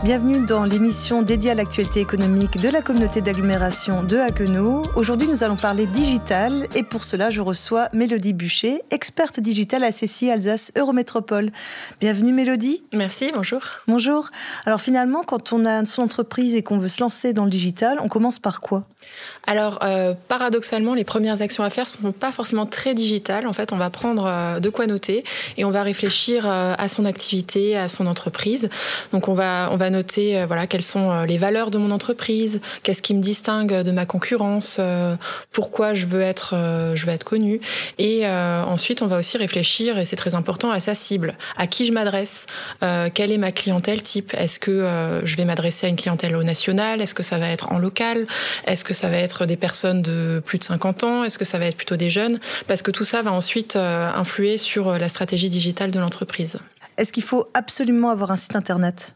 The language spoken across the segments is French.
Bienvenue dans l'émission dédiée à l'actualité économique de la communauté d'agglomération de Haguenau. Aujourd'hui, nous allons parler digital et pour cela, je reçois Mélodie Bucher, experte digitale à CCI Alsace Eurométropole. Bienvenue Mélodie. Merci, bonjour. Bonjour. Alors finalement, quand on a son entreprise et qu'on veut se lancer dans le digital, on commence par quoi ? Alors, paradoxalement, les premières actions à faire ne sont pas forcément très digitales. En fait, on va prendre de quoi noter et on va réfléchir à son activité, à son entreprise. Donc, on va noter quelles sont les valeurs de mon entreprise, qu'est-ce qui me distingue de ma concurrence, pourquoi je veux être connue. Et ensuite, on va aussi réfléchir, et c'est très important, à sa cible, à qui je m'adresse, quelle est ma clientèle type. Est-ce que je vais m'adresser à une clientèle au national? Est-ce que ça va être en local? Est-ce que ça va être des personnes de plus de 50 ans? Est-ce que ça va être plutôt des jeunes? Parce que tout ça va ensuite influer sur la stratégie digitale de l'entreprise. Est-ce qu'il faut absolument avoir un site internet ?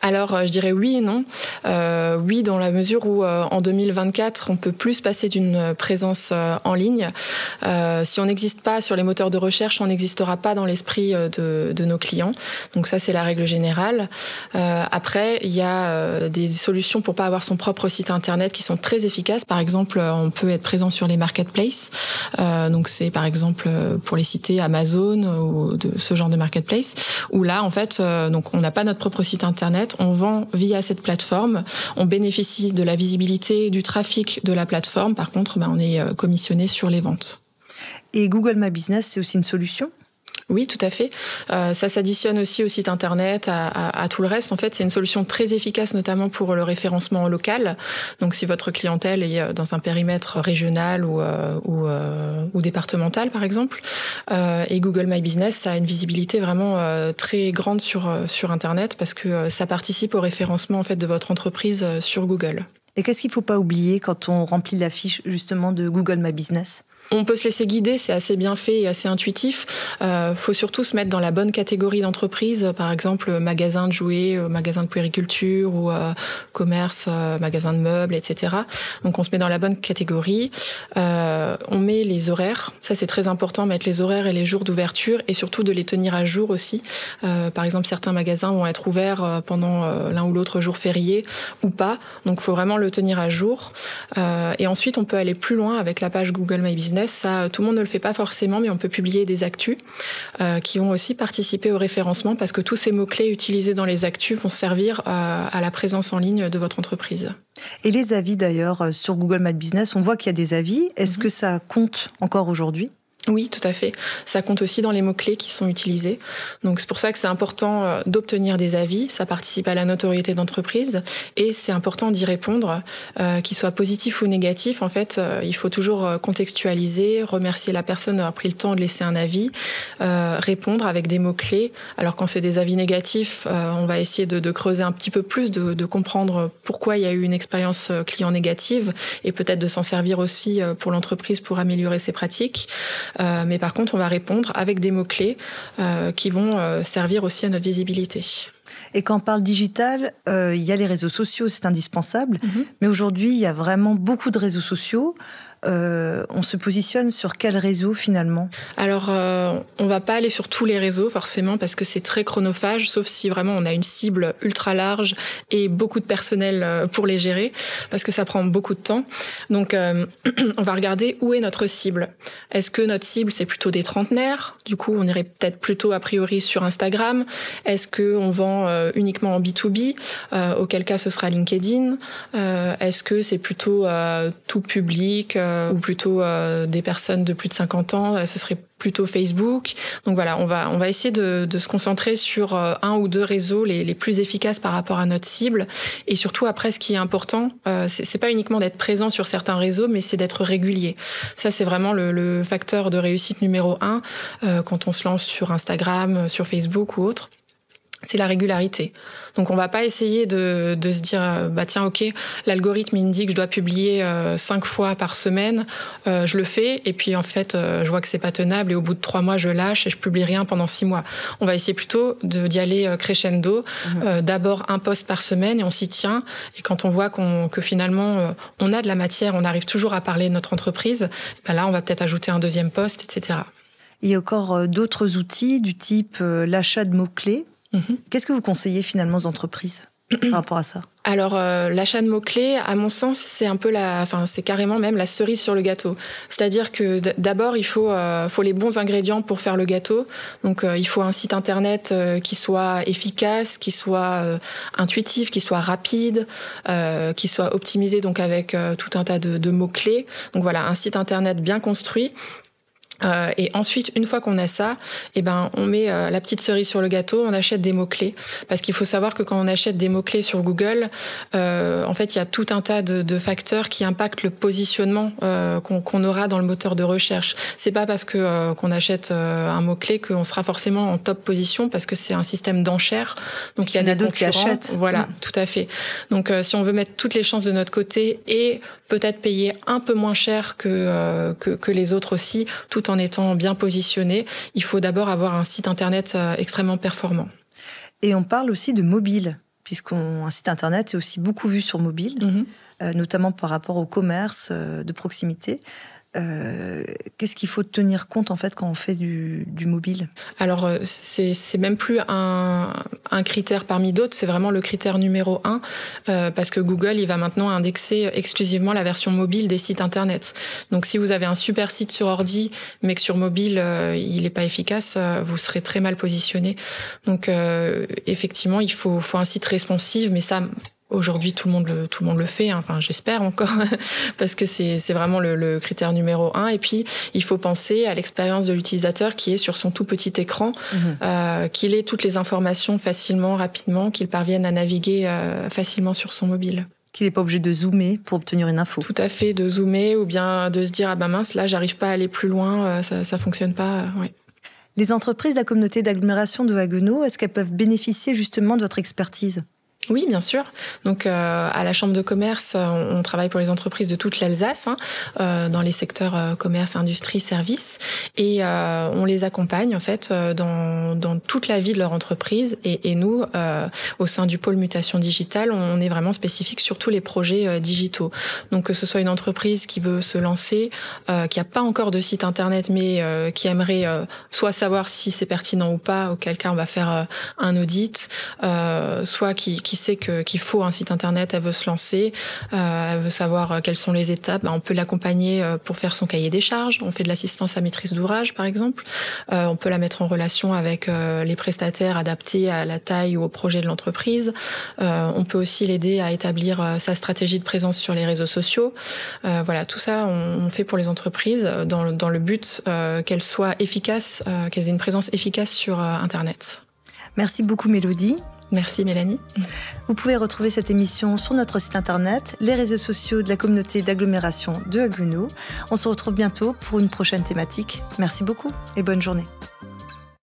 Alors, je dirais oui et non. Oui, dans la mesure où en 2024, on peut plus passer d'une présence en ligne. Si on n'existe pas sur les moteurs de recherche, on n'existera pas dans l'esprit de nos clients. Donc ça, c'est la règle générale. Après, il y a des solutions pour pas avoir son propre site internet qui sont très efficaces. Par exemple, on peut être présent sur les marketplaces. Donc c'est par exemple, pour les citer, Amazon ou de ce genre de marketplace, où là, en fait, donc on n'a pas notre propre site internet. On vend via cette plateforme, on bénéficie de la visibilité, du trafic de la plateforme. Par contre, on est commissionné sur les ventes. Et Google My Business, c'est aussi une solution ? Oui, tout à fait. Ça s'additionne aussi au site internet, à tout le reste. En fait, c'est une solution très efficace, notamment pour le référencement local. Donc, si votre clientèle est dans un périmètre régional ou départemental, par exemple, et Google My Business, ça a une visibilité vraiment très grande sur internet parce que ça participe au référencement en fait de votre entreprise sur Google. Et qu'est-ce qu'il ne faut pas oublier quand on remplit la fiche justement de Google My Business ? On peut se laisser guider, c'est assez bien fait et assez intuitif. Faut surtout se mettre dans la bonne catégorie d'entreprise, par exemple magasin de jouets, magasin de puériculture ou commerce, magasin de meubles, etc. Donc on se met dans la bonne catégorie. On met les horaires, ça c'est très important, mettre les horaires et les jours d'ouverture et surtout de les tenir à jour aussi. Par exemple, certains magasins vont être ouverts pendant l'un ou l'autre jour férié ou pas, donc faut vraiment le tenir à jour. Et ensuite, on peut aller plus loin avec la page Google My Business. Ça, tout le monde ne le fait pas forcément, mais on peut publier des actus qui vont aussi participer au référencement parce que tous ces mots-clés utilisés dans les actus vont servir à la présence en ligne de votre entreprise. Et les avis d'ailleurs sur Google My Business, on voit qu'il y a des avis. Est-ce que ça compte encore aujourd'hui ? Oui, tout à fait. Ça compte aussi dans les mots-clés qui sont utilisés. Donc, c'est pour ça que c'est important d'obtenir des avis. Ça participe à la notoriété d'entreprise et c'est important d'y répondre, qu'ils soient positifs ou négatifs. En fait, il faut toujours contextualiser, remercier la personne d'avoir pris le temps de laisser un avis, répondre avec des mots-clés. Alors, quand c'est des avis négatifs, on va essayer de creuser un petit peu plus, de comprendre pourquoi il y a eu une expérience client négative et peut-être de s'en servir aussi pour l'entreprise pour améliorer ses pratiques. Mais par contre, on va répondre avec des mots-clés qui vont servir aussi à notre visibilité. Et quand on parle digital, il y a les réseaux sociaux, c'est indispensable. Mais aujourd'hui, il y a vraiment beaucoup de réseaux sociaux. On se positionne sur quel réseau finalement ? Alors, on va pas aller sur tous les réseaux forcément parce que c'est très chronophage, sauf si vraiment on a une cible ultra large et beaucoup de personnel pour les gérer, parce que ça prend beaucoup de temps. Donc, on va regarder où est notre cible. Est-ce que notre cible c'est plutôt des trentenaires ? Du coup, on irait peut-être plutôt a priori sur Instagram. Est-ce que on vend uniquement en B2B ? Auquel cas, ce sera LinkedIn. Est-ce que c'est plutôt tout public ou plutôt des personnes de plus de 50 ans, là, ce serait plutôt Facebook. Donc voilà, on va essayer de se concentrer sur un ou deux réseaux les plus efficaces par rapport à notre cible. Et surtout, après, ce qui est important, c'est pas uniquement d'être présent sur certains réseaux, mais c'est d'être régulier. Ça, c'est vraiment le facteur de réussite numéro 1 quand on se lance sur Instagram, sur Facebook ou autre. C'est la régularité. Donc on va pas essayer de se dire tiens ok, l'algorithme il me dit que je dois publier 5 fois par semaine, je le fais et puis en fait je vois que c'est pas tenable et au bout de 3 mois je lâche et je publie rien pendant 6 mois. On va essayer plutôt d'y aller crescendo, d'abord un post par semaine et on s'y tient et quand on voit que finalement on a de la matière, on arrive toujours à parler de notre entreprise, là on va peut-être ajouter un deuxième post, etc. Il y a encore d'autres outils du type l'achat de mots-clés. Qu'est-ce que vous conseillez finalement aux entreprises ? par rapport à ça? Alors, l'achat de mots-clés, à mon sens, c'est un peu c'est carrément même la cerise sur le gâteau. C'est-à-dire que d'abord, il faut les bons ingrédients pour faire le gâteau. Donc, il faut un site internet qui soit efficace, qui soit intuitif, qui soit rapide, qui soit optimisé donc avec tout un tas de mots-clés. Donc voilà, un site internet bien construit. Et ensuite, une fois qu'on a ça, on met la petite cerise sur le gâteau, on achète des mots-clés. Parce qu'il faut savoir que quand on achète des mots-clés sur Google, en fait, il y a tout un tas de facteurs qui impactent le positionnement qu'on aura dans le moteur de recherche. C'est pas parce que qu'on achète un mot-clé qu'on sera forcément en top position, parce que c'est un système d'enchères. Donc il y a des concurrents. Qui achètent. Voilà, tout à fait. Donc si on veut mettre toutes les chances de notre côté et peut-être payer un peu moins cher que les autres aussi, tout en étant bien positionné, il faut d'abord avoir un site internet extrêmement performant. Et on parle aussi de mobile, puisqu'un site internet est aussi beaucoup vu sur mobile, notamment par rapport au commerce de proximité. Qu'est-ce qu'il faut tenir compte en fait quand on fait du mobile? Alors c'est même plus un critère parmi d'autres, c'est vraiment le critère numéro 1 parce que Google il va maintenant indexer exclusivement la version mobile des sites internet. Donc si vous avez un super site sur ordi mais que sur mobile il n'est pas efficace, vous serez très mal positionné. Donc effectivement il faut un site responsive, mais ça aujourd'hui, tout le monde le fait, hein. Enfin, j'espère encore, parce que c'est vraiment le critère numéro 1. Et puis, il faut penser à l'expérience de l'utilisateur qui est sur son tout petit écran, qu'il ait toutes les informations facilement, rapidement, qu'il parvienne à naviguer facilement sur son mobile. Qu'il n'est pas obligé de zoomer pour obtenir une info. Tout à fait, de zoomer ou bien de se dire ah ben mince, là, j'arrive pas à aller plus loin, ça fonctionne pas. Ouais. Les entreprises de la communauté d'agglomération de Haguenau, est-ce qu'elles peuvent bénéficier justement de votre expertise ? Oui, bien sûr. Donc, à la Chambre de commerce, on travaille pour les entreprises de toute l'Alsace, dans les secteurs commerce, industrie, services, et on les accompagne en fait dans toute la vie de leur entreprise. Et nous, au sein du pôle mutation digitale, on est vraiment spécifique sur tous les projets digitaux. Donc, que ce soit une entreprise qui veut se lancer, qui n'a pas encore de site internet, mais qui aimerait soit savoir si c'est pertinent ou pas, auquel cas on va faire un audit, soit qui sait qu'il faut un site internet, elle veut se lancer, elle veut savoir quelles sont les étapes, on peut l'accompagner pour faire son cahier des charges, on fait de l'assistance à maîtrise d'ouvrage par exemple, on peut la mettre en relation avec les prestataires adaptés à la taille ou au projet de l'entreprise, on peut aussi l'aider à établir sa stratégie de présence sur les réseaux sociaux, voilà, tout ça on fait pour les entreprises dans le but qu'elles soient efficaces, qu'elles aient une présence efficace sur internet. Merci beaucoup Mélodie. Merci Mélanie. Vous pouvez retrouver cette émission sur notre site internet, les réseaux sociaux de la communauté d'agglomération de Haguenau. On se retrouve bientôt pour une prochaine thématique. Merci beaucoup et bonne journée.